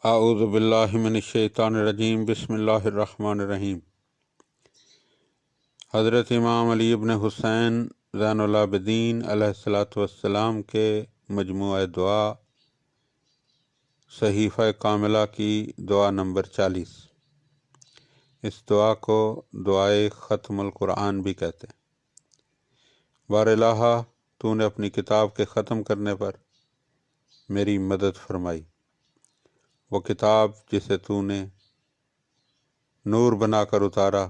اعوذ باللہ من الشیطان الرجیم، بسم اللہ الرحمن الرحیم۔ حضرت امام علی ابن حسین زین العابدین علیہ السلام کے مجموعہ دعا صحیفہ کاملہ کی دعا نمبر 40۔ اس دعا کو دعائے ختم القرآن بھی کہتے ہیں۔ بار الہ، تو نے اپنی کتاب کے ختم کرنے پر میری مدد فرمائی۔ وہ کتاب جسے تو نے نور بنا کر اتارا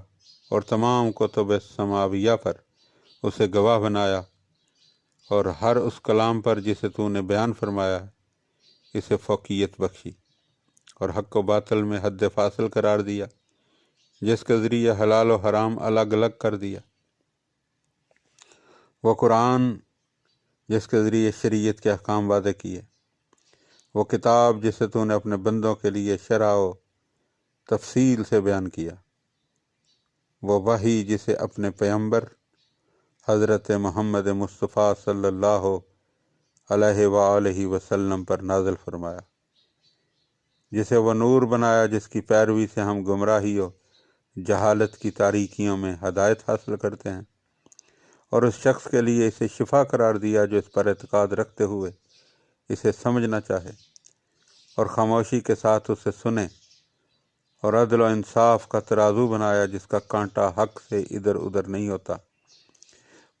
اور تمام کتب سماویہ پر اسے گواہ بنایا، اور ہر اس کلام پر جسے تو نے بیان فرمایا اسے فوقیت بخشی، اور حق و باطل میں حد فاصل قرار دیا، جس کے ذریعے حلال و حرام الگ الگ کر دیا۔ وہ قرآن جس کے ذریعے شریعت کے احکام وعدے کیے۔ وہ کتاب جسے تو نے اپنے بندوں کے لیے شرح و تفصیل سے بیان کیا۔ وہ وحی جسے اپنے پیغمبر حضرت محمد مصطفیٰ صلی اللہ علیہ وآلہ وسلم پر نازل فرمایا، جسے وہ نور بنایا جس کی پیروی سے ہم گمراہی و جہالت کی تاریکیوں میں ہدایت حاصل کرتے ہیں، اور اس شخص کے لیے اسے شفا قرار دیا جو اس پر اعتقاد رکھتے ہوئے اسے سمجھنا چاہے اور خاموشی کے ساتھ اسے سنے، اور عدل و انصاف کا ترازو بنایا جس کا کانٹا حق سے ادھر ادھر نہیں ہوتا،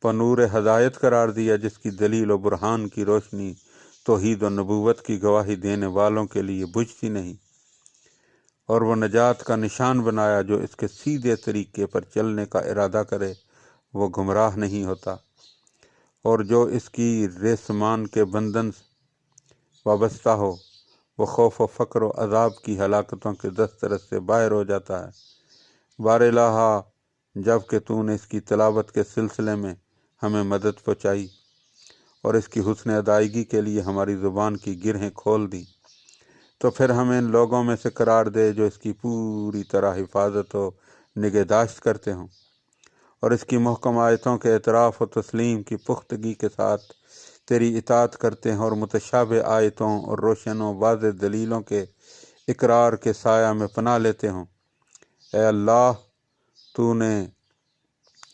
پر نور ہدایت قرار دیا جس کی دلیل و برہان کی روشنی توحید و نبوت کی گواہی دینے والوں کے لیے بجھتی نہیں، اور وہ نجات کا نشان بنایا جو اس کے سیدھے طریقے پر چلنے کا ارادہ کرے وہ گمراہ نہیں ہوتا، اور جو اس کی ریسمان کے بندھن سے وابستہ ہو وہ خوف و فقر و عذاب کی ہلاکتوں کے دسترس سے باہر ہو جاتا ہے۔ بار الہ، جب کہ تو نے اس کی تلاوت کے سلسلے میں ہمیں مدد پہنچائی اور اس کی حسن ادائیگی کے لیے ہماری زبان کی گرہیں کھول دی، تو پھر ہمیں ان لوگوں میں سے قرار دے جو اس کی پوری طرح حفاظت و نگہداشت کرتے ہوں، اور اس کی محکم آیتوں کے اعتراف و تسلیم کی پختگی کے ساتھ تیری اطاعت کرتے ہیں، اور متشابہ آیتوں اور روشن و واضح دلیلوں کے اقرار کے سایہ میں پناہ لیتے ہوں۔ اے اللہ، تو نے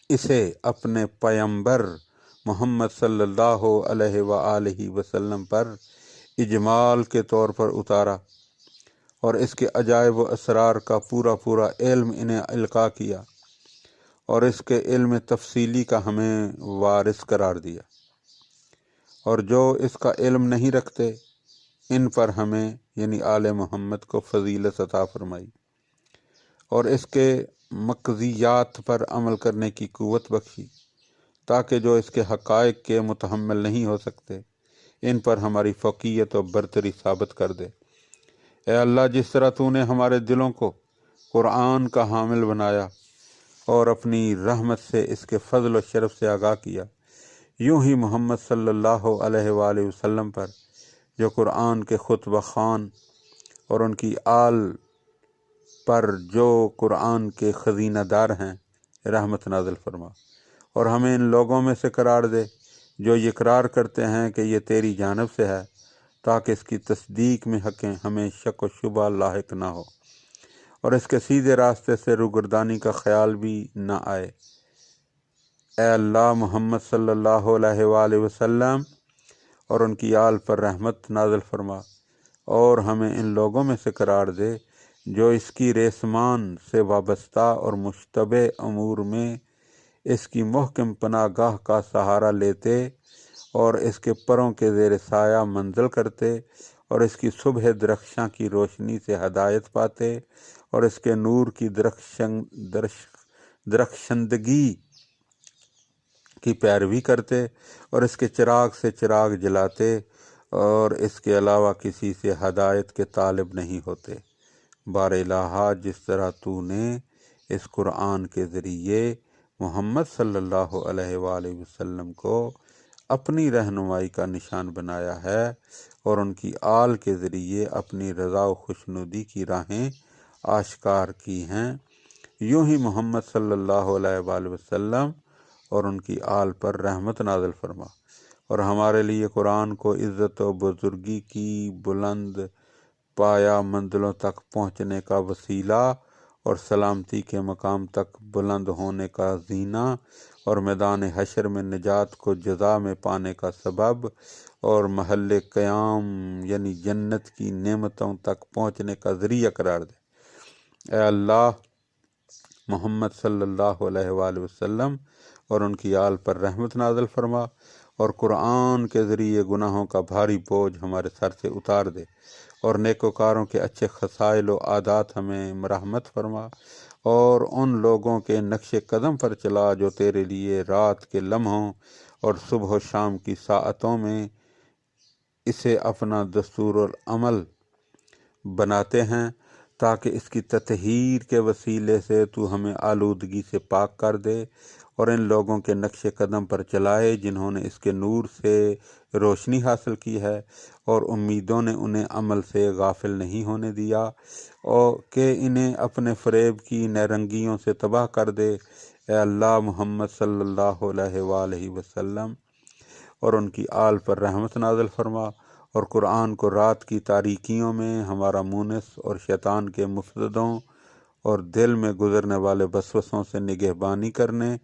اسے اپنے پیغمبر محمد صلی اللہ علیہ وآلہ وسلم پر اجمال کے طور پر اتارا، اور اس کے عجائب و اسرار کا پورا علم انہیں القاء کیا، اور اس کے علم تفصیلی کا ہمیں وارث قرار دیا، اور جو اس کا علم نہیں رکھتے ان پر ہمیں یعنی آل محمد کو فضیلت عطا فرمائی، اور اس کے مقتضیات پر عمل کرنے کی قوت بخشی، تاکہ جو اس کے حقائق کے متحمل نہیں ہو سکتے ان پر ہماری فوقیت و برتری ثابت کر دے۔ اے اللہ، جس طرح تو نے ہمارے دلوں کو قرآن کا حامل بنایا اور اپنی رحمت سے اس کے فضل و شرف سے آگاہ کیا، یوں ہی محمد صلی اللہ علیہ وآلہ وسلم پر جو قرآن کے خطبہ خوان اور ان کی آل پر جو قرآن کے خزینہ دار ہیں رحمت نازل فرما، اور ہمیں ان لوگوں میں سے قرار دے جو یہ اقرار کرتے ہیں کہ یہ تیری جانب سے ہے، تاکہ اس کی تصدیق میں ہمیں شک و شبہ لاحق نہ ہو، اور اس کے سیدھے راستے سے روگردانی کا خیال بھی نہ آئے۔ اے اللہ، محمد صلی اللہ علیہ وآلہ وسلم اور ان کی آل پر رحمت نازل فرما، اور ہمیں ان لوگوں میں سے قرار دے جو اس کی ریسمان سے وابستہ اور مشتبہ امور میں اس کی محکم پناہ گاہ کا سہارا لیتے، اور اس کے پروں کے زیر سایہ منزل کرتے، اور اس کی صبح درخشاں کی روشنی سے ہدایت پاتے، اور اس کے نور کی درخشندگی کی پیروی کرتے، اور اس کے چراغ سے چراغ جلاتے، اور اس کے علاوہ کسی سے ہدایت کے طالب نہیں ہوتے۔ بار الہ، جس طرح تو نے اس قرآن کے ذریعے محمد صلی اللہ علیہ وآلہ وسلم کو اپنی رہنمائی کا نشان بنایا ہے، اور ان کی آل کے ذریعے اپنی رضا و خوشنودی کی راہیں آشکار کی ہیں، یوں ہی محمد صلی اللہ علیہ وآلہ وسلم اور ان کی آل پر رحمت نازل فرما، اور ہمارے لیے قرآن کو عزت و بزرگی کی بلند پایا منزلوں تک پہنچنے کا وسیلہ، اور سلامتی کے مقام تک بلند ہونے کا زینہ، اور میدان حشر میں نجات کو جزا میں پانے کا سبب، اور محل قیام یعنی جنت کی نعمتوں تک پہنچنے کا ذریعہ قرار دے۔ اے اللہ، محمد صلی اللہ علیہ وآلہ وسلم اور ان کی آل پر رحمت نازل فرما، اور قرآن کے ذریعے گناہوں کا بھاری بوجھ ہمارے سر سے اتار دے، اور نیکوکاروں کے اچھے خصائل و عادات ہمیں مرحمت فرما، اور ان لوگوں کے نقش قدم پر چلا جو تیرے لیے رات کے لمحوں اور صبح و شام کی ساعتوں میں اسے اپنا دستور العمل بناتے ہیں، تاکہ اس کی تطہیر کے وسیلے سے تو ہمیں آلودگی سے پاک کر دے، اور ان لوگوں کے نقش قدم پر چلائے جنہوں نے اس کے نور سے روشنی حاصل کی ہے، اور امیدوں نے انہیں عمل سے غافل نہیں ہونے دیا، اور کہ انہیں اپنے فریب کی نیرنگیوں سے تباہ کر دے۔ اے اللہ، محمد صلی اللہ علیہ وآلہ وسلم اور ان کی آل پر رحمت نازل فرما، اور قرآن کو رات کی تاریکیوں میں ہمارا مونس اور شیطان کے مفسدوں اور دل میں گزرنے والے وسوسوں سے نگہبانی کرنے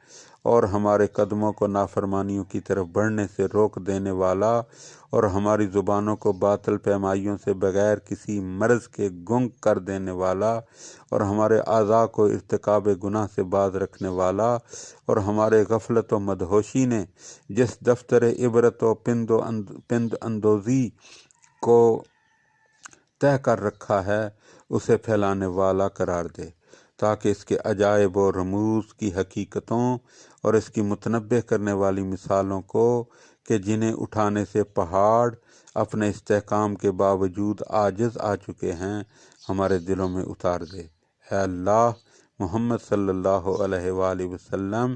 اور ہمارے قدموں کو نافرمانیوں کی طرف بڑھنے سے روک دینے والا، اور ہماری زبانوں کو باطل پیمائیوں سے بغیر کسی مرض کے گنگ کر دینے والا، اور ہمارے اعضاء کو ارتکاب گناہ سے باز رکھنے والا، اور ہمارے غفلت و مدہوشی نے جس دفتر عبرت و پند اندوزی کو طے کر رکھا ہے اسے پھیلانے والا قرار دے، تاکہ اس کے عجائب و رموز کی حقیقتوں اور اس کی متنبع کرنے والی مثالوں کو کہ جنہیں اٹھانے سے پہاڑ اپنے استحکام کے باوجود عاجز آ چکے ہیں ہمارے دلوں میں اتار دے۔ اے اللہ، محمد صلی اللہ علیہ وآلہ وسلم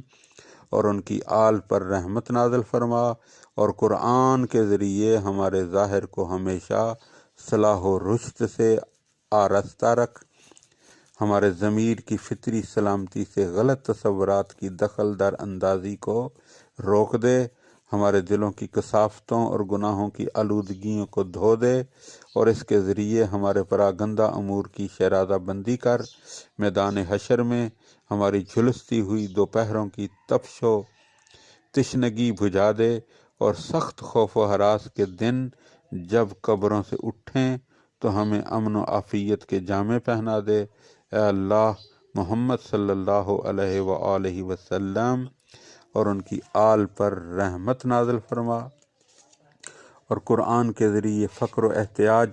اور ان کی آل پر رحمت نازل فرما، اور قرآن کے ذریعے ہمارے ظاہر کو ہمیشہ صلاح و رشد سے آراستہ رکھ، ہمارے ضمیر کی فطری سلامتی سے غلط تصورات کی دخل در اندازی کو روک دے، ہمارے دلوں کی کثافتوں اور گناہوں کی آلودگیوں کو دھو دے، اور اس کے ذریعے ہمارے پراگندہ امور کی شیرازہ بندی کر، میدان حشر میں ہماری جھلستی ہوئی دوپہروں کی تپش و تشنگی بجھا دے، اور سخت خوف و ہراس کے دن جب قبروں سے اٹھیں تو ہمیں امن و عافیت کے جامے پہنا دے۔ اے اللہ، محمد صلی اللہ علیہ وآلہ وسلم اور ان کی آل پر رحمت نازل فرما، اور قرآن کے ذریعے فقر و احتیاج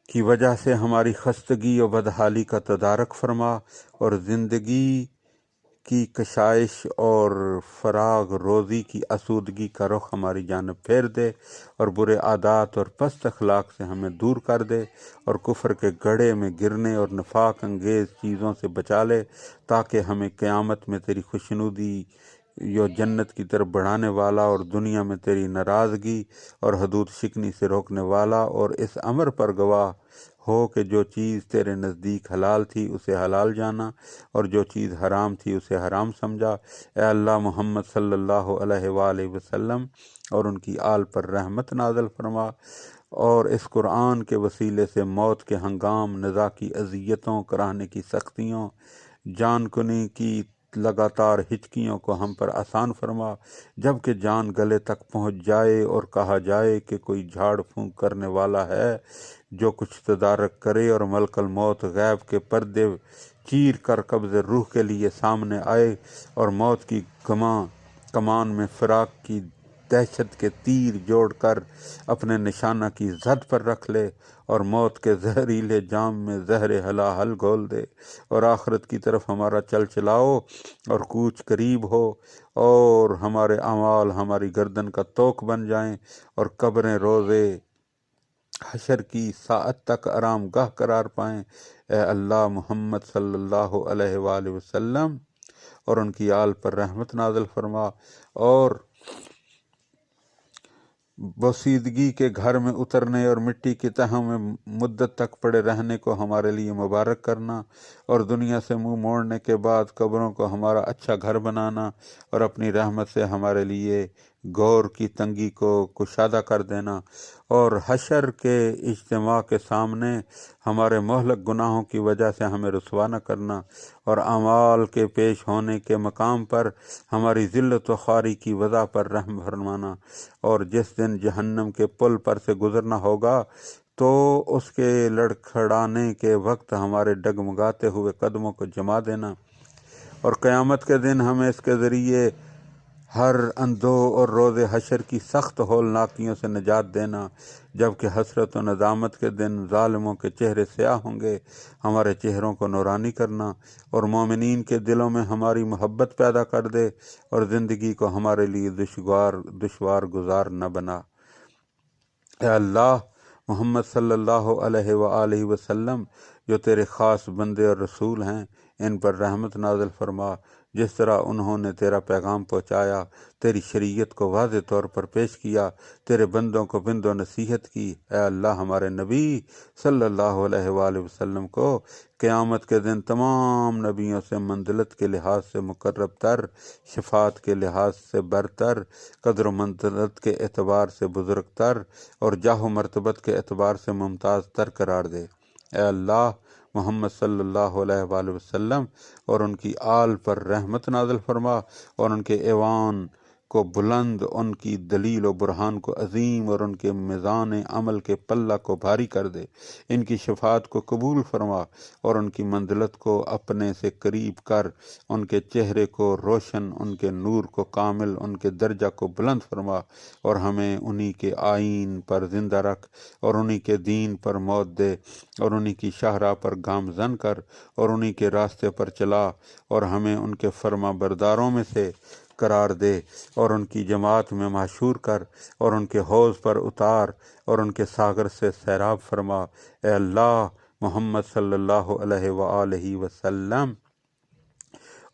کی وجہ سے ہماری خستگی و بدحالی کا تدارک فرما، اور زندگی کی کشائش اور فراغ روزی کی آسودگی کا رخ ہماری جانب پھیر دے، اور برے عادات اور پست اخلاق سے ہمیں دور کر دے، اور کفر کے گڑھے میں گرنے اور نفاق انگیز چیزوں سے بچا لے، تاکہ ہمیں قیامت میں تیری خوشنودی جو جنت کی طرف بڑھانے والا، اور دنیا میں تیری ناراضگی اور حدود شکنی سے روکنے والا، اور اس امر پر گواہ ہو کہ جو چیز تیرے نزدیک حلال تھی اسے حلال جانا، اور جو چیز حرام تھی اسے حرام سمجھا۔ اے اللہ، محمد صلی اللہ علیہ وآلہ وسلم اور ان کی آل پر رحمت نازل فرما، اور اس قرآن کے وسیلے سے موت کے ہنگام نزا کی اذیتوں، کراہنے کی سختیوں، جان کنی کی لگاتار ہچکیوں کو ہم پر آسان فرما، جب کہ جان گلے تک پہنچ جائے اور کہا جائے کہ کوئی جھاڑ پھونک کرنے والا ہے جو کچھ تدارک کرے، اور ملک الموت غیب کے پردے چیر کر قبض روح کے لیے سامنے آئے، اور موت کی کمان میں فراق کی دہشت کے تیر جوڑ کر اپنے نشانہ کی زد پر رکھ لے، اور موت کے زہریلے جام میں زہر ہلاہل گھول دے، اور آخرت کی طرف ہمارا چل چلاؤ اور کوچ قریب ہو، اور ہمارے اعمال ہماری گردن کا توق بن جائیں، اور قبریں روزے حشر کی ساعت تک آرام گاہ قرار پائیں۔ اے اللہ، محمد صلی اللہ علیہ وآلہ وسلم اور ان کی آل پر رحمت نازل فرما، اور بوسیدگی کے گھر میں اترنے اور مٹی کی تہوں میں مدت تک پڑے رہنے کو ہمارے لیے مبارک کرنا، اور دنیا سے منہ موڑنے کے بعد قبروں کو ہمارا اچھا گھر بنانا، اور اپنی رحمت سے ہمارے لیے گور کی تنگی کو کشادہ کر دینا، اور حشر کے اجتماع کے سامنے ہمارے مہلک گناہوں کی وجہ سے ہمیں رسوا نہ کرنا، اور اعمال کے پیش ہونے کے مقام پر ہماری ذلت و خواری کی وجہ پر رحم فرمانا، اور جس دن جہنم کے پل پر سے گزرنا ہوگا تو اس کے لڑکھڑانے کے وقت ہمارے ڈگمگاتے ہوئے قدموں کو جما دینا، اور قیامت کے دن ہمیں اس کے ذریعے ہر اندو اور روز حشر کی سخت ہولناکیوں سے نجات دینا، جبکہ حسرت و ندامت کے دن ظالموں کے چہرے سیاہ ہوں گے، ہمارے چہروں کو نورانی کرنا، اور مومنین کے دلوں میں ہماری محبت پیدا کر دے، اور زندگی کو ہمارے لیے دشوار گزار نہ بنا۔ اے اللہ، محمد صلی اللہ علیہ وآلہ وسلم جو تیرے خاص بندے اور رسول ہیں، ان پر رحمت نازل فرما، جس طرح انہوں نے تیرا پیغام پہنچایا، تیری شریعت کو واضح طور پر پیش کیا، تیرے بندوں کو بند و نصیحت کی۔ اے اللہ، ہمارے نبی صلی اللہ علیہ وآلہ وسلم کو قیامت کے دن تمام نبیوں سے منزلت کے لحاظ سے مقرب تر، شفاعت کے لحاظ سے برتر، قدر و منزلت کے اعتبار سے بزرگ تر، اور جاہ و مرتبت کے اعتبار سے ممتاز تر قرار دے۔ اے اللہ، محمد صلی اللہ علیہ وآلہ وسلم اور ان کی آل پر رحمت نازل فرما، اور ان کے ایوان کو بلند، ان کی دلیل و برہان کو عظیم، اور ان کے میزان عمل کے پلہ کو بھاری کر دے۔ ان کی شفاعت کو قبول فرما، اور ان کی منزلت کو اپنے سے قریب کر، ان کے چہرے کو روشن، ان کے نور کو کامل، ان کے درجہ کو بلند فرما، اور ہمیں انہی کے آئین پر زندہ رکھ، اور انہی کے دین پر موت دے، اور انہی کی شاہراہ پر گامزن کر، اور انہی کے راستے پر چلا، اور ہمیں ان کے فرما برداروں میں سے قرار دے، اور ان کی جماعت میں محشور کر، اور ان کے حوض پر اتار، اور ان کے ساغر سے سیراب فرما۔ اے اللہ، محمد صلی اللہ علیہ وآلہ وسلم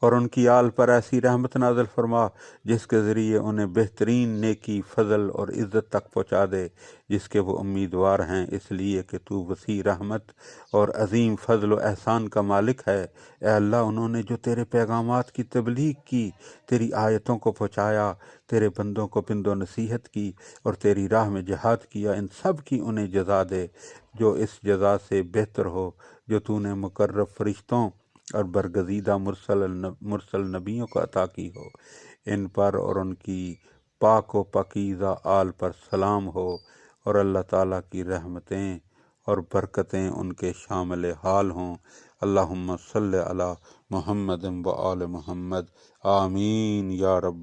اور ان کی آل پر ایسی رحمت نازل فرما جس کے ذریعے انہیں بہترین نیکی، فضل اور عزت تک پہنچا دے جس کے وہ امیدوار ہیں، اس لیے کہ تو وسیع رحمت اور عظیم فضل و احسان کا مالک ہے۔ اے اللہ، انہوں نے جو تیرے پیغامات کی تبلیغ کی، تیری آیتوں کو پہنچایا، تیرے بندوں کو پند و نصیحت کی، اور تیری راہ میں جہاد کیا، ان سب کی انہیں جزا دے جو اس جزا سے بہتر ہو جو تو نے مقرب فرشتوں اور برگزیدہ مرسل نبیوں کو عطا کی ہو۔ ان پر اور ان کی پاک و پاکیزہ آل پر سلام ہو، اور اللہ تعالیٰ کی رحمتیں اور برکتیں ان کے شامل حال ہوں۔ اللہم صلی علی محمد و آل محمد، آمین یا رب